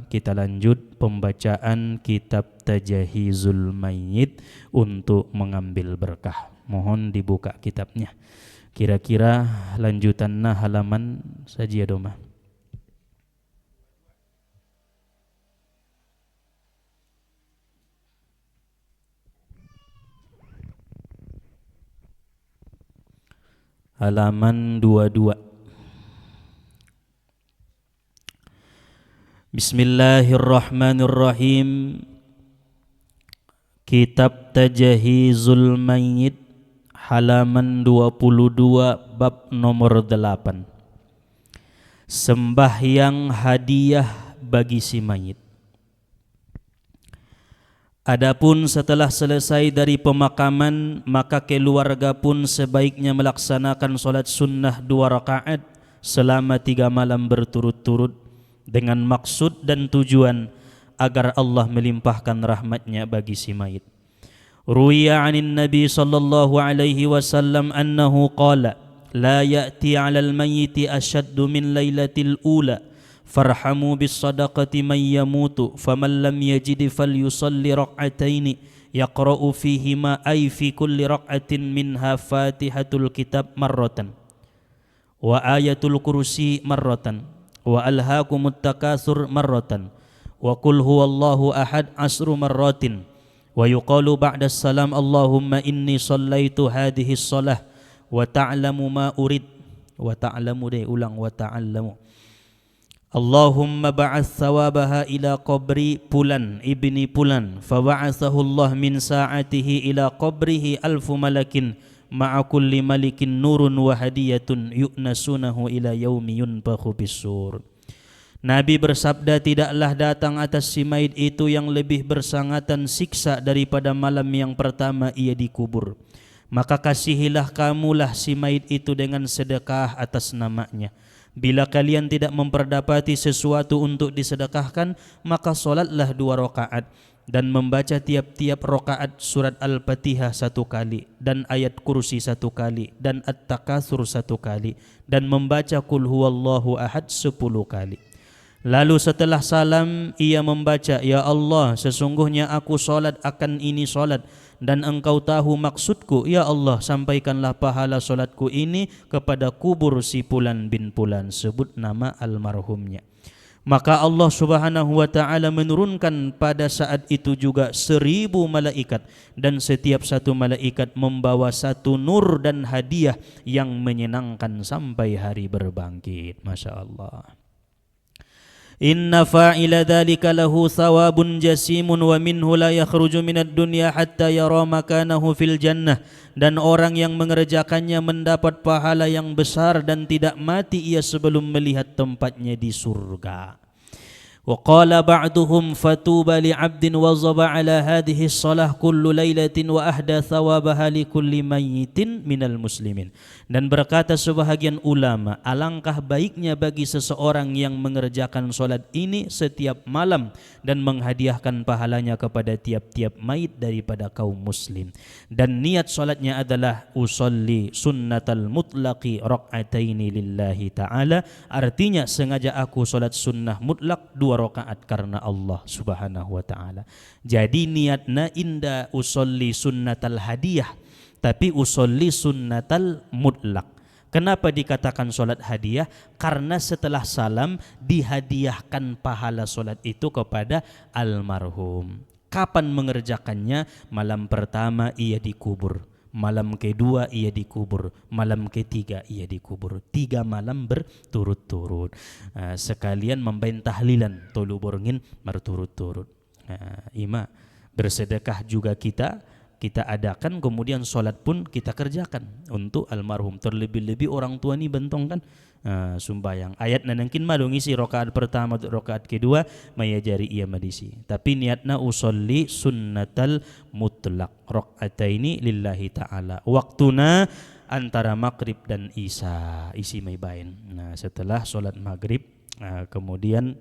Kita lanjut pembacaan kitab Tajahizul Mayyit untuk mengambil berkah. Mohon dibuka kitabnya. Kira-kira lanjutanna halaman saja doma. Halaman 22. Bismillahirrahmanirrahim. Kitab Tajahizul Mayyit halaman 22 bab nomor 8. Sembahyang hadiah bagi si mayit. Adapun setelah selesai dari pemakaman, maka keluarga pun sebaiknya melaksanakan solat sunnah 2 rakaat selama 3 malam berturut-turut, dengan maksud dan tujuan agar Allah melimpahkan rahmatnya bagi si mayit. Ruwiya 'anin Nabi sallallahu alaihi wasallam annahu qala la ya'ti 'alal mayyiti ashaddu min lailatil ula farhamu bis sadaqati man yamutu faman lam yajid falyusalli rak'ataini yaqra'u fihima ay fi kulli rak'atin minha fatihatul kitab marratan wa ayatul kursi marratan wa alhaakumut takatsur marratan wa qul huwallahu ahad 10 marratin wa yuqalu ba'da salam Allahumma inni shallaitu hadhihi shalah wa ta'lamu ma urid wa ta'lamu ulang wa ta'lamu Allahumma ba'ath thawabaha ila qabri pulan ibni pulan fa ba'athahu Allah min sa'atihi ila qabrihi alfu malakin ma'a kulli malikin nurun wa hadiyatun yu'nasunahu ila yaumi yunfakhu bis-sur. Nabi bersabda, tidaklah datang atas si mayit itu yang lebih bersangatan siksa daripada malam yang pertama ia dikubur. Maka kasihilah kamulah si mayit itu dengan sedekah atas namanya. Bila kalian tidak memperdapati sesuatu untuk disedekahkan, maka solatlah 2 rakaat dan membaca tiap-tiap rakaat surat Al-Fatihah 1 kali dan ayat kursi 1 kali dan At-Takatsur 1 kali dan membaca Qul huwallahu ahad 10 kali. Lalu setelah salam ia membaca, ya Allah, sesungguhnya aku solat akan ini solat dan engkau tahu maksudku, ya Allah, sampaikanlah pahala solatku ini kepada kubur si Fulan bin Fulan, sebut nama almarhumnya. Maka Allah subhanahu wa ta'ala menurunkan pada saat itu juga 1000 malaikat, dan setiap satu malaikat membawa 1 nur dan hadiah yang menyenangkan sampai hari berbangkit. Masya Allah. Inna fa'ila dhalika lahu thawabun jasimun wa minhu la yakhruju minad dunya hatta yara makanahu fil jannah. Dan orang yang mengerjakannya mendapat pahala yang besar dan tidak mati ia sebelum melihat tempatnya di surga. Wa qala ba'duhum fatuba li'abdin wazaba ala hadhihi shalah kullu lailatin wa ahda thawabaha li kulli mayyitin minal muslimin. Dan berkata sebahagian ulama, alangkah baiknya bagi seseorang yang mengerjakan solat ini setiap malam dan menghadiahkan pahalanya kepada tiap-tiap mayit daripada kaum muslim. Dan niat solatnya adalah usolli sunnatal mutlaqi rak'ataini lillahi ta'ala, artinya sengaja aku solat sunnah mutlak 2 rakaat karena Allah subhanahu wa ta'ala. Jadi niatna inda usolli sunnatal hadiyah, tapi usolli sunnatal mutlak. Kenapa dikatakan solat hadiah? Karena setelah salam dihadiahkan pahala solat itu kepada almarhum. Kapan mengerjakannya? Malam pertama ia dikubur, malam kedua ia dikubur, malam ketiga ia dikubur. 3 malam berturut-turut. Sekalian membain tahlilan tolu borngin berturut-turut. Ima bersedekah juga kita adakan, kemudian solat pun kita kerjakan untuk almarhum. Terlebih-lebih orang tua ni bentong kan sumbayang. Ayat nanangkin malu ngisi rakaat pertama atau rakaat kedua mayajari ia madisi. Tapi niatna usolli sunnatal mutlak rakaataini lillahi ta'ala. Waktuna antara maghrib dan isya, isi may bain. Nah, setelah solat maghrib kemudian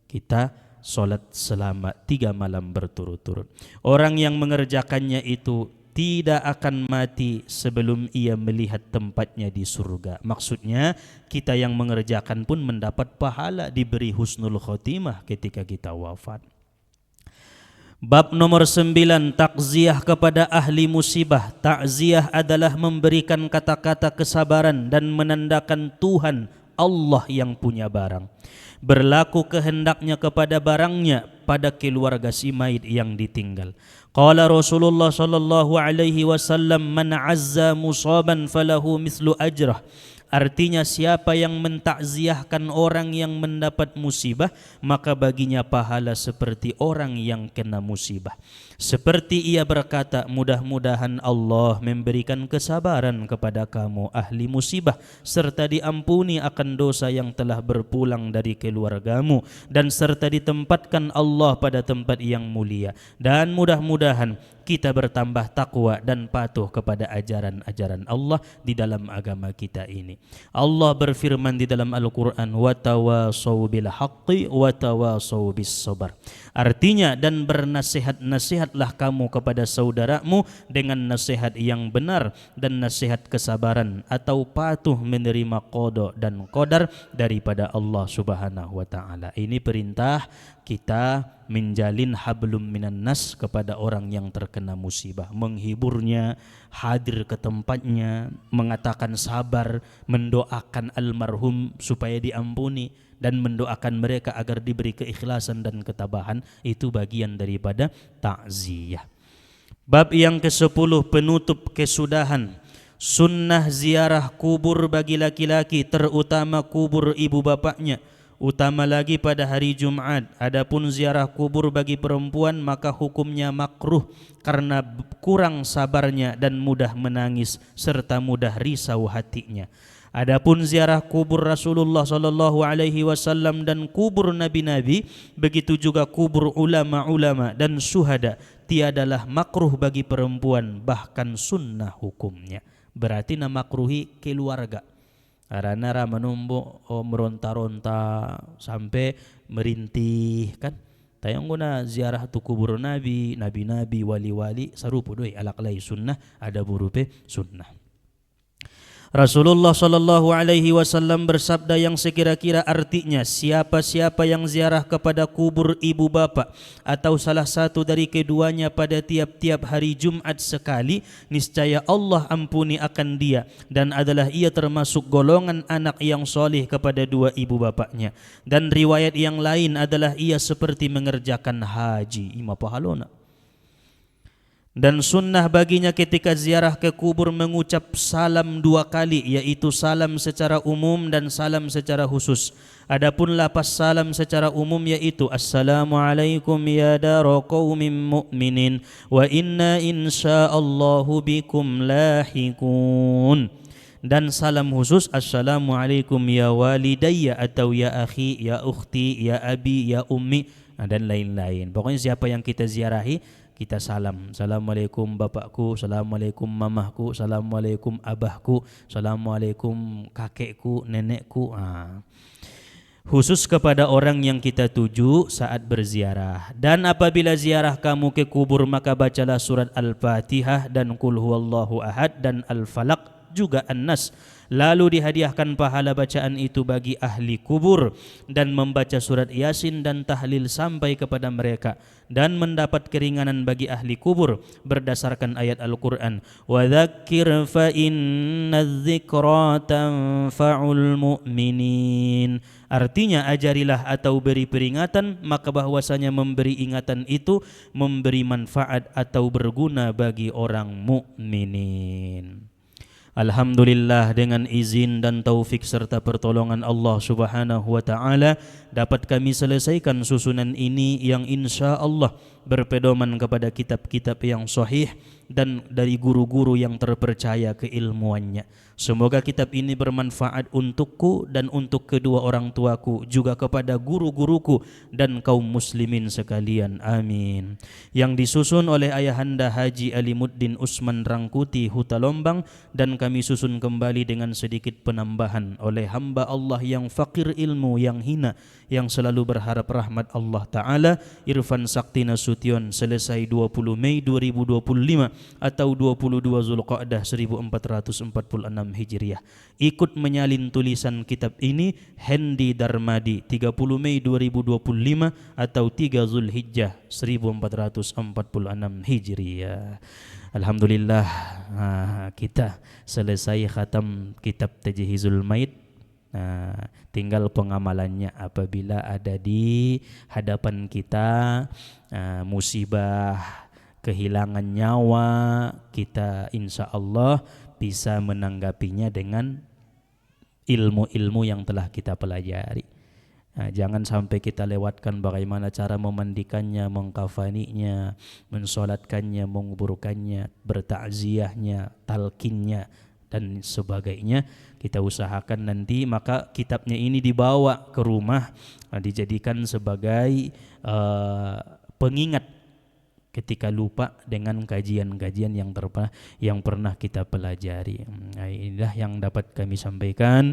kita solat selama 3 malam berturut-turut. Orang yang mengerjakannya itu tidak akan mati sebelum ia melihat tempatnya di surga. Maksudnya kita yang mengerjakan pun mendapat pahala, diberi husnul khotimah ketika kita wafat. Bab nomor 9, takziah kepada ahli musibah. Takziah adalah memberikan kata-kata kesabaran dan menandakan Tuhan Allah yang punya barang, berlaku kehendaknya kepada barangnya pada keluarga si mayit yang ditinggal. Qala Rasulullah sallallahu alaihi wasallam, man azza musaban falahu mithlu ajrah. Artinya siapa yang mentakziahkan orang yang mendapat musibah, maka baginya pahala seperti orang yang kena musibah. Seperti ia berkata, mudah-mudahan Allah memberikan kesabaran kepada kamu ahli musibah, serta diampuni akan dosa yang telah berpulang dari keluargamu, dan serta ditempatkan Allah pada tempat yang mulia. Dan mudah-mudahan kita bertambah takwa dan patuh kepada ajaran-ajaran Allah di dalam agama kita ini. Allah berfirman di dalam Al-Quran, وَتَوَاصَوْا بِالْحَقِّ وَتَوَاصَوْا بِالصَّبْرِ. Artinya, dan bernasihat-nasihatlah kamu kepada saudaramu dengan nasihat yang benar dan nasihat kesabaran, atau patuh menerima qada dan qadar daripada Allah Subhanahu wa taala. Ini perintah kita menjalin hablum minan nas kepada orang yang terkena musibah, menghiburnya, hadir ke tempatnya, mengatakan sabar, mendoakan almarhum supaya diampuni, dan mendoakan mereka agar diberi keikhlasan dan ketabahan. Itu bagian daripada takziah. Bab yang ke-10, penutup kesudahan. Sunnah ziarah kubur bagi laki-laki, terutama kubur ibu bapaknya, utama lagi pada hari Jumat. Adapun ziarah kubur bagi perempuan maka hukumnya makruh karena kurang sabarnya dan mudah menangis serta mudah risau hatinya. Adapun ziarah kubur Rasulullah sallallahu alaihi wasallam dan kubur nabi-nabi, begitu juga kubur ulama-ulama dan syuhada, tiadalah makruh bagi perempuan, bahkan sunnah hukumnya. Berarti nama makruhi keluarga. Arana menumbuk meronta-ronta sampai merintih kan. Tayang guna ziarah tu kubur nabi, nabi-nabi, wali-wali sarupo doi alaklai sunnah, ada burupe sunnah. Rasulullah sallallahu alaihi wasallam bersabda yang sekira-kira artinya, siapa-siapa yang ziarah kepada kubur ibu bapa atau salah satu dari keduanya pada tiap-tiap hari Jumat sekali, niscaya Allah ampuni akan dia, dan adalah ia termasuk golongan anak yang soleh kepada dua ibu bapaknya. Dan riwayat yang lain adalah ia seperti mengerjakan haji, ima pahalona. Dan sunnah baginya ketika ziarah ke kubur mengucap salam 2 kali, yaitu salam secara umum dan salam secara khusus. Adapun lapas salam secara umum yaitu Assalamualaikum ya dara qaumin mu'minin wa inna insyaallahu bikum lahiqun. Dan salam khusus Assalamualaikum ya walidayya atau ya akhi, ya ukhti, ya abi, ya ummi, dan lain-lain. Pokoknya siapa yang kita ziarahi, kita salam. Assalamualaikum bapakku, assalamualaikum mamahku, assalamualaikum abahku, assalamualaikum kakekku, nenekku. Khusus kepada orang yang kita tuju saat berziarah. Dan apabila ziarah kamu ke kubur, maka bacalah surat Al-Fatihah dan Qul huwallahu ahad dan Al-Falaq, juga An-Nas. Lalu dihadiahkan pahala bacaan itu bagi ahli kubur, dan membaca surat Yasin dan tahlil sampai kepada mereka, dan mendapat keringanan bagi ahli kubur berdasarkan ayat Al-Quran, wa dzakir fa inna dzikra tanfa'ul mu'minin. Artinya ajarilah atau beri peringatan, maka bahwasanya memberi ingatan itu memberi manfaat atau berguna bagi orang mukminin. Alhamdulillah, dengan izin dan taufik serta pertolongan Allah Subhanahu wa taala dapat kami selesaikan susunan ini yang insya Allah berpedoman kepada kitab-kitab yang sahih dan dari guru-guru yang terpercaya keilmuannya. Semoga kitab ini bermanfaat untukku dan untuk kedua orang tuaku, juga kepada guru-guruku dan kaum muslimin sekalian. Amin. Yang disusun oleh Ayahanda Haji Alimuddin Usman Rangkuti Huta Lombang, dan kami susun kembali dengan sedikit penambahan oleh hamba Allah yang fakir ilmu, yang hina, yang selalu berharap rahmat Allah Ta'ala, Irfan Sakti Nasution Nasution selesai 20 Mei 2025 atau 22 Zulqa'dah 1446 Hijriah. Ikut menyalin tulisan kitab ini Hendi Darmadi 30 Mei 2025 atau 3 Zulhijjah 1446 Hijriah. Alhamdulillah, kita selesai khatam kitab Tajhizul Maid. Tinggal pengamalannya apabila ada di hadapan kita musibah, kehilangan nyawa, kita insya Allah bisa menanggapinya dengan ilmu-ilmu yang telah kita pelajari. Jangan sampai kita lewatkan bagaimana cara memandikannya, mengkafaninya, mensolatkannya, menguburkannya, bertakziahnya, talqinnya dan sebagainya. Kita usahakan nanti maka kitabnya ini dibawa ke rumah, dijadikan sebagai pengingat ketika lupa dengan kajian-kajian yang pernah kita pelajari. Inilah yang dapat kami sampaikan.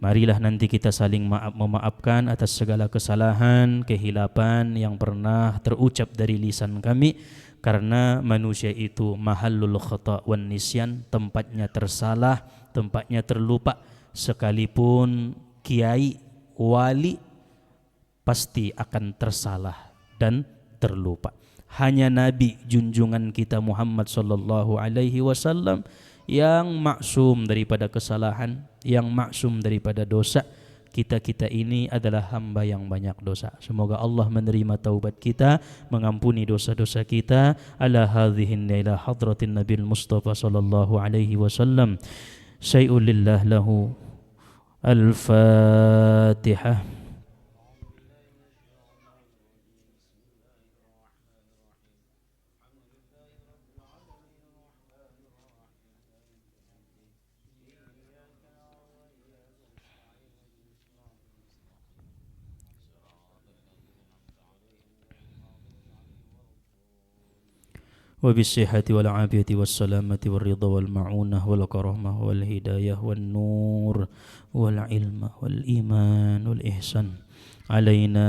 Marilah nanti kita saling memaafkan atas segala kesalahan, kehilapan yang pernah terucap dari lisan kami. Karena manusia itu mahallul khata' wan nisyan, tempatnya tersalah, tempatnya terlupa. Sekalipun kiai, wali pasti akan tersalah dan terlupa. Hanya Nabi junjungan kita Muhammad sallallahu alaihi wasallam yang maksum daripada kesalahan, yang maksum daripada dosa. Kita ini adalah hamba yang banyak dosa. Semoga Allah menerima taubat kita, mengampuni dosa-dosa kita. Ala hadhihin ila hadratin Nabil Mustafa sallallahu alaihi wasallam. Syai'un lillah lahu. Al-Fatihah. وبالصحة والعافية والسلامة والرضا والمعونة والكرامة والهداية والنور والعلم والإيمان والإحسان علينا.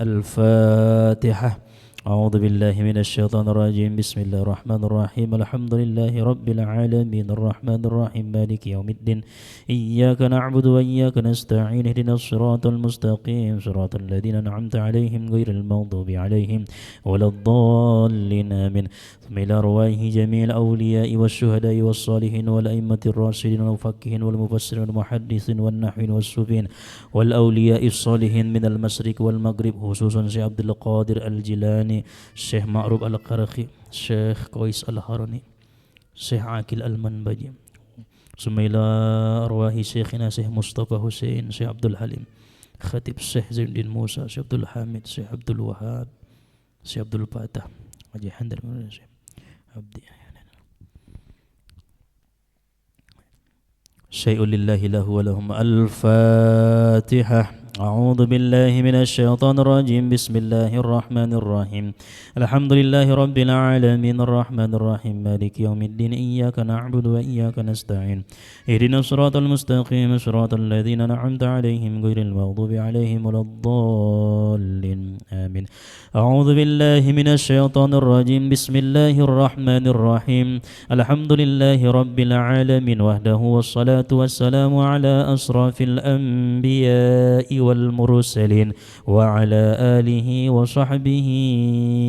الفاتحة. أعوذ بالله من الشيطان الرجيم. بسم الله الرحمن الرحيم. الحمد لله رب العالمين الرحمن الرحيم مالك يوم الدين. إياك نعبد وإياك نستعين. اهدنا الصراط المستقيم صراط الذين أنعمت عليهم غير المغضوب عليهم ولا الضالين آمين. ثم إلى أرواح جميع الأولياء والشهداء والصالحين والأئمة الراشدين والمفقهين والمفسرين والمحدثين والنحوين والصوفيين والأولياء الصالحين من المشرق والمغرب، خصوصا شيخ عبد القادر الجيلاني، Syekh Ma'ruf Al-Qaraqi, Syekh Qais Al-Harani, Syekh Akil Al-Manbaji. Sumaila arwahi Syekhina Syekh Mustafa Hussein, Syekh Abdul Halim, Khatib Syekh Zainuddin Musa, Syekh Abdul Hamid, Syekh Abdul Wahab, Syekh Abdul Fatah, Haji Handar Syekh Abdi. Syai'un lillahi lahu wa lahum. Al-Fatihah. أعوذ بالله من الشيطان الرجيم. بسم الله الرحمن الرحيم. الحمد لله رب العالمين الرحمن الرحيم مالك يوم الدين. إياك نعبد وإياك نستعين. اهدنا الصراط المستقيم صراط الذين أنعمت عليهم غير المغضوب عليهم ولا الضالين آمين. أعوذ بالله من الشيطان الرجيم. بسم الله الرحمن الرحيم. الحمد لله رب العالمين وحده والصلاة والسلام على أشرف الأنبياء والمرسلين وعلى آله وصحبه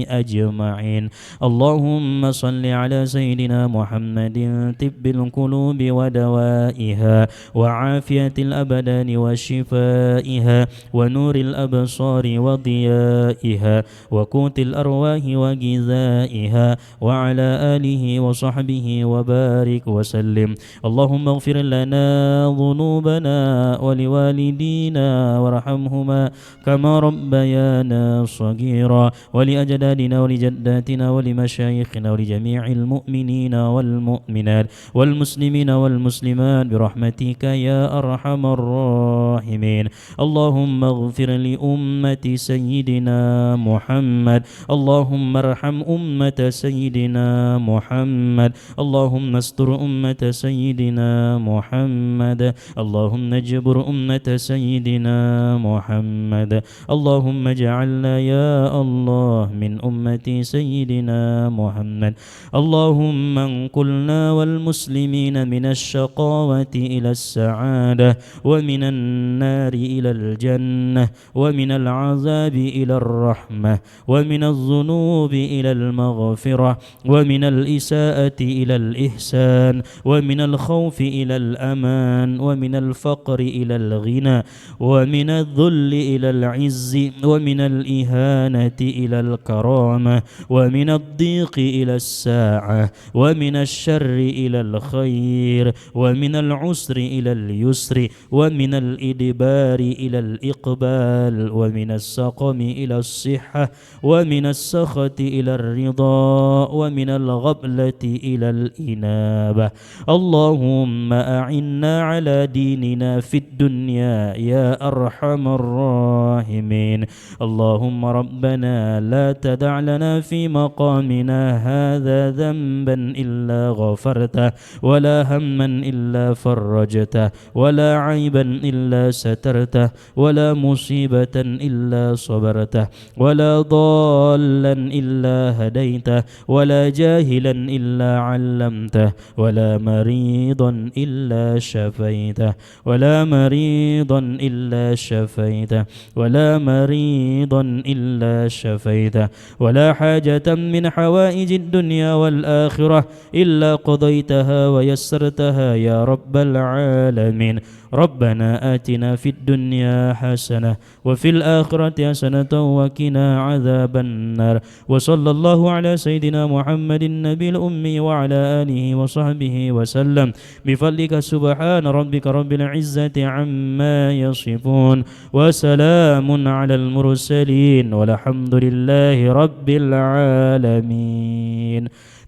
أجمعين. اللهم صل على سيدنا محمد طب القلوب ودوائها وعافية الأبدان وشفائها ونور الأبصار وضيائها وقوت الأرواح وغذائها وعلى آله وصحبه وبارك وسلم. اللهم اغفر لنا ذنوبنا ولوالدينا وارحمهما كما ربيانا صغيرا ولأجدادنا ولجداتنا ولمشايخنا ولجميع المؤمنين والمؤمنات والمسلمين والمسلمات برحمتك يا أرحم الراحمين. اللهم اغفر لأمة سيدنا محمد اللهم ارحم أمة سيدنا محمد اللهم استر أمة سيدنا محمد اللهم اجبر أمة سيدنا محمد اللهم اجعلنا يا الله من أمة سيدنا محمد اللهم انقلنا والمسلمين من الشقاوة إلى السعادة ومن النار إلى الجنة ومن العذاب إلى الرحمة ومن الذنوب إلى المغفرة ومن الإساءة إلى الإحسان ومن الخوف إلى الأمان ومن الفقر إلى الغنى ومن الذل إلى العز ومن الإهانة إلى الكرامة ومن الضيق إلى الساعة ومن الشر إلى الخير ومن العسر إلى اليسر ومن الإدبار إلى الإقبال ومن السقم إلى الصحة ومن السخط إلى الرضا ومن الغفلة إلى الإنابة اللهم أعنا على ديننا في الدنيا يا أرحم الراحمين اللهم ربنا لا تدع لنا في مقامنا هذا ذنبا إلا غفرته ولا هما إلا فرجته ولا عيبا إلا سترته ولا مصيبة إلا صبرته ولا ضالا إلا هديته ولا جاهلا إلا علمته ولا مريضا إلا شفيته ولا مريضا إلا شفيته ولا مريضا إلا شفيته ولا حاجة من حوائج الدنيا والآخرة إلا قضيتها ويسرتها يا رب العالمين ربنا آتنا في الدنيا حسنة وفي الآخرة حسنة وقنا عذاب النار وصلى الله على سيدنا محمد النبي الأمي وعلى آله وصحبه وسلم بفضلك سبحان ربك رب العزة عما يصفون وسلام على المرسلين والحمد لله رب العالمين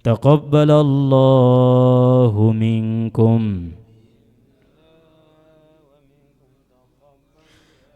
تقبل الله منكم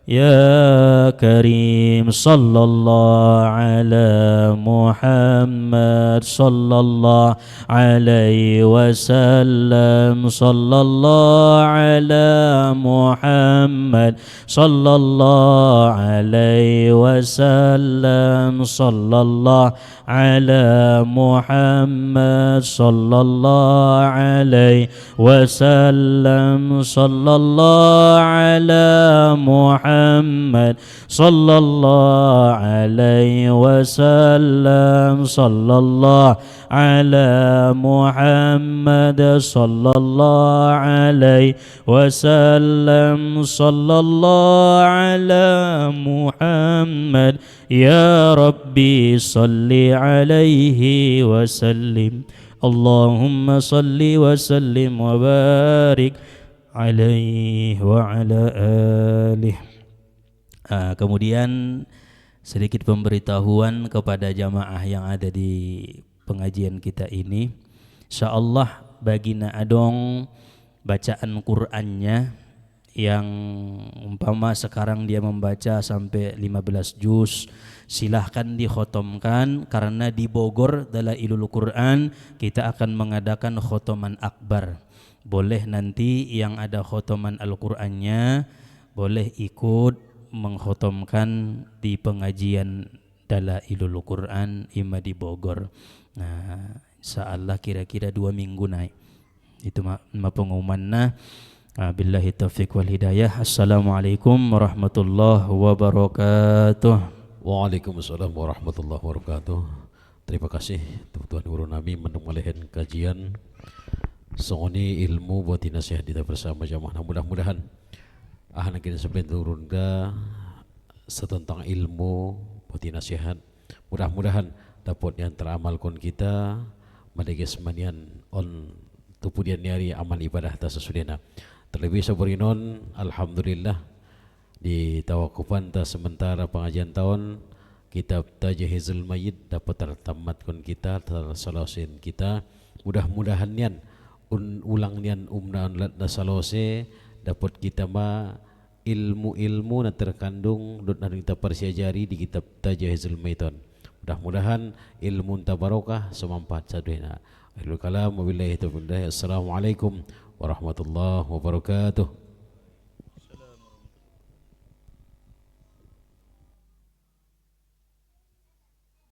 يا كريم صلى الله على محمد صلى الله عليه وسلم صلى الله على محمد صلى الله عليه وسلم صلى الله على محمد صلى الله عليه وسلم صلى الله على محمد صلى الله عليه وسلم صلى الله على محمد صلى الله عليه وسلم صلى الله على محمد يا ربي صل عليه وسلم اللهم صل وسلم وبارك عليه وعلى آله. Kemudian sedikit pemberitahuan kepada jamaah yang ada di pengajian kita ini. Insyaallah bagina adong bacaan Qur'annya yang umpama sekarang dia membaca sampai 15 juz, silahkan dikhotomkan karena di Bogor Dalailul Quran kita akan mengadakan khotoman akbar. Boleh nanti yang ada khotoman Al-Qur'annya boleh ikut mengkhotomkan di pengajian Dalailul Quran Ima di Bogor. Nah, insyaallah kira-kira 2 minggu naik. Itu pengumumannya. Billahi taufiq wal hidayah. Assalamualaikum warahmatullahi wabarakatuh. Waalaikumsalam warahmatullahi wabarakatuh. Terima kasih Tuhan Guru Nabi mendengarkan kajian songoni ilmu buat nasihat kita bersama jamaah. Mudah-mudahan anak kita sebelum turun ke setentang ilmu buat nasihat. Mudah-mudahan dapat yang teramalkan kita madeges manian on tupudian nyari amal ibadah ta sesudena. Terlebih saburinon alhamdulillah di tawakupan ta sementara pengajian tahun kitab Tajhizul Mayyit dapat tertamatkan kita tersalosin kita. Mudah-mudahan nian ulang nian latna salose dapat kita ilmu-ilmu na terkandung dot na kita persiajari di kitab Tajahizul Maitan. Mudah-mudahan ilmu tabarokah semanfaat saduhna. Akhirul kalam wabillahi taufiq. Assalamualaikum warahmatullahi wabarakatuh.